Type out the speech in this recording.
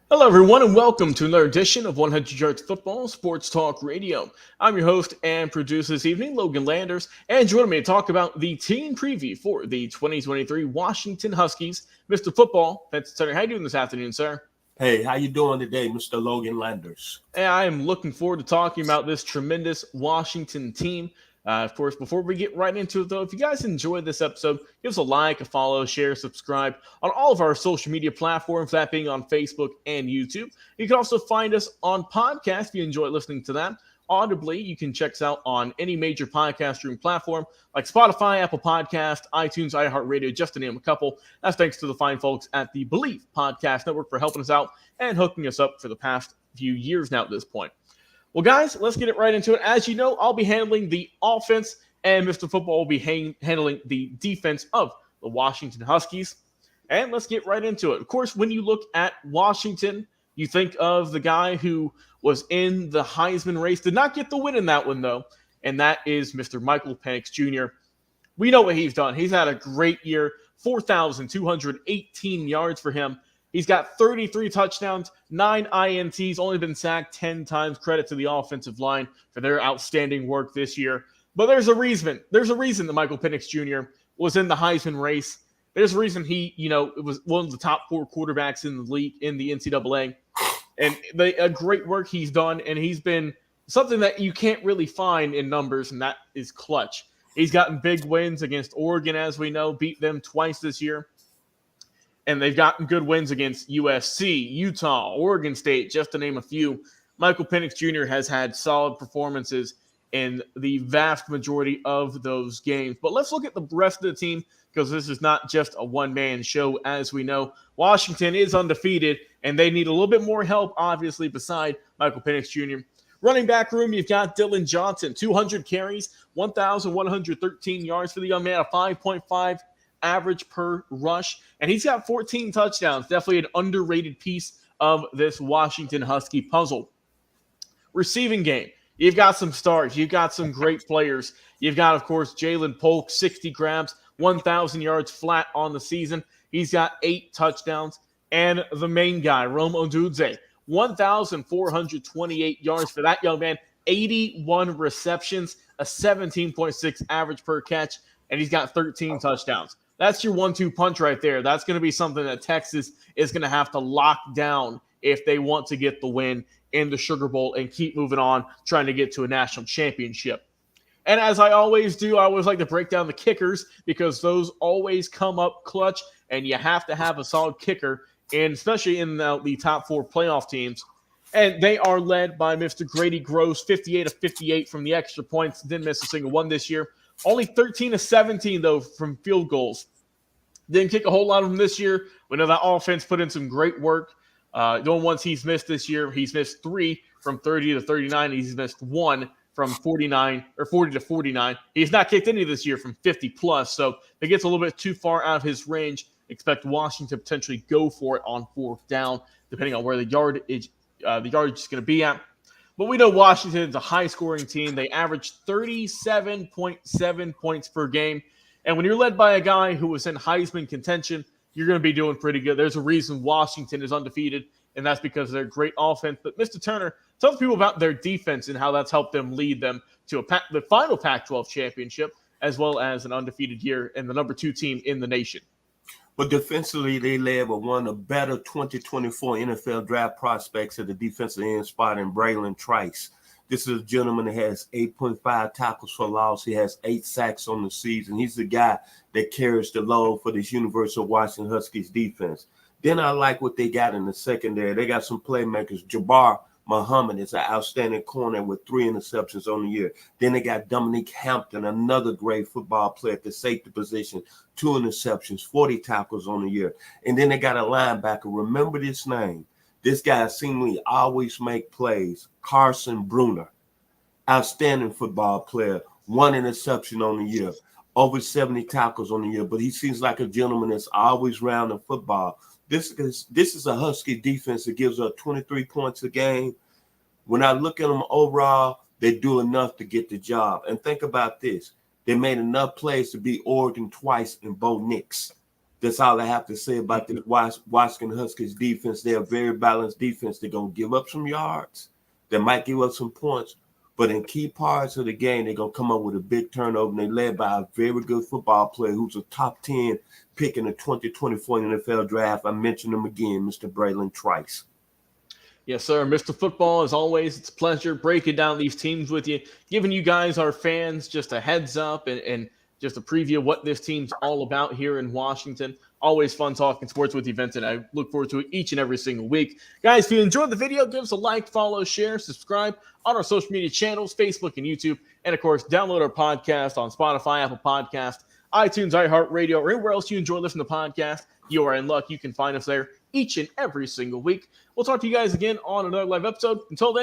Hello, everyone, and welcome to another edition of 100 Yards Football Sports Talk Radio. I'm your host and producer this evening, Logan Landers, and joining me to talk about the team preview for the 2023 Washington Huskies, Mr. Football, Vincent Turner. How you doing this afternoon, sir? Hey, how you doing today, Mr. Logan Landers? And I am looking forward to talking about this tremendous Washington team. Of course, before we get right into it, though, if you guys enjoyed this episode, give us a like, a follow, share, subscribe on all of our social media platforms, that being on Facebook and YouTube. You can also find us on podcast if you enjoy listening to that. Audibly, you can check us out on any major podcast streaming platform like Spotify, Apple Podcast, iTunes, iHeartRadio, just to name a couple. That's thanks to the fine folks at the Believe Podcast Network for helping us out and hooking us up for the past few years now at this point. Well, guys, let's get it right into it. As you know, I'll be handling the offense, and Mr. Football will be handling the defense of the Washington Huskies. And let's get right into it. Of course, when you look at Washington, you think of the guy who was in the Heisman race. Did not get the win in that one, though, and that is Mr. Michael Penix Jr. We know what he's done. He's had a great year, 4,218 yards for him. He's got 33 touchdowns, 9 INTs, only been sacked 10 times. Credit to the offensive line for their outstanding work this year. But there's a reason. There's a reason that Michael Penix Jr. was in the Heisman race. There's a reason he, it was one of the top 4 quarterbacks in the league, in the NCAA. And a great work he's done, and he's been something that you can't really find in numbers, and that is clutch. He's gotten big wins against Oregon, as we know, beat them twice this year. And they've gotten good wins against USC, Utah, Oregon State, just to name a few. Michael Penix Jr. has had solid performances in the vast majority of those games. But let's look at the rest of the team, because this is not just a one-man show, as we know. Washington is undefeated, and they need a little bit more help, obviously, beside Michael Penix Jr. Running back room, you've got Dylan Johnson, 200 carries, 1,113 yards for the young man, a 5.5 average per rush, and he's got 14 touchdowns. Definitely an underrated piece of this Washington Husky puzzle. Receiving game, you've got some stars. You've got some great players. You've got, of course, Jalen Polk, 60 grabs, 1,000 yards flat on the season. He's got 8 touchdowns. And the main guy, Rome Odunze, 1,428 yards for that young man, 81 receptions, a 17.6 average per catch, and he's got 13 touchdowns. That's your 1-2 punch right there. That's going to be something that Texas is going to have to lock down if they want to get the win in the Sugar Bowl and keep moving on, trying to get to a national championship. And as I always do, I always like to break down the kickers, because those always come up clutch, and you have to have a solid kicker, and especially in the top 4 playoff teams. And they are led by Mr. Grady Gross, 58 of 58 from the extra points. Didn't miss a single one this year. Only 13 of 17, though, from field goals. Didn't kick a whole lot of them this year. We know that offense put in some great work. The only ones he's missed this year, he's missed 3 from 30 to 39. He's missed 1 from 49 or 40 to 49. He's not kicked any this year from 50 plus. So if it gets a little bit too far out of his range, expect Washington to potentially go for it on 4th down, depending on where the yardage is going to be at. But we know Washington is a high-scoring team. They average 37.7 points per game. And when you're led by a guy who was in Heisman contention, you're going to be doing pretty good. There's a reason Washington is undefeated, and that's because of their great offense. But Mr. Turner, tell the people about their defense and how that's helped them lead them to the final Pac-12 championship, as well as an undefeated year and the number 2 team in the nation. But defensively, they led with one of the better 2024 NFL draft prospects at the defensive end spot in Braylon Trice. This is a gentleman that has 8.5 tackles for loss. He has 8 sacks on the season. He's the guy that carries the load for this University of Washington Huskies defense. Then I like what they got in the secondary. They got some playmakers. Jabbar Muhammad is an outstanding corner with 3 interceptions on the year. Then they got Dominique Hampton, another great football player at the safety position, 2 interceptions, 40 tackles on the year. And then they got a linebacker. Remember this name. This guy seemingly always make plays. Carson Bruner, outstanding football player, 1 interception on the year, over 70 tackles on the year. But he seems like a gentleman that's always around the football. This is a Husky defense that gives up 23 points a game. When I look at them overall, they do enough to get the job. And think about this. They made enough plays to beat Oregon twice in Bo Nix. That's all I have to say about this Washington Huskies defense. They're a very balanced defense. They're going to give up some yards. They might give up some points. But in key parts of the game, they're going to come up with a big turnover. And they're led by a very good football player who's a top 10 pick in the 2024 NFL draft. I mentioned him again, Mr. Braylon Trice. Yes, sir. Mr. Football, as always, it's a pleasure breaking down these teams with you, giving you guys, our fans, just a heads up and just a preview of what this team's all about here in Washington. Always fun talking sports with you, Vincent. I look forward to it each and every single week. Guys, if you enjoyed the video, give us a like, follow, share, subscribe on our social media channels, Facebook and YouTube. And, of course, download our podcast on Spotify, Apple Podcast, iTunes, iHeartRadio, or anywhere else you enjoy listening to podcasts. You are in luck. You can find us there each and every single week. We'll talk to you guys again on another live episode. Until then,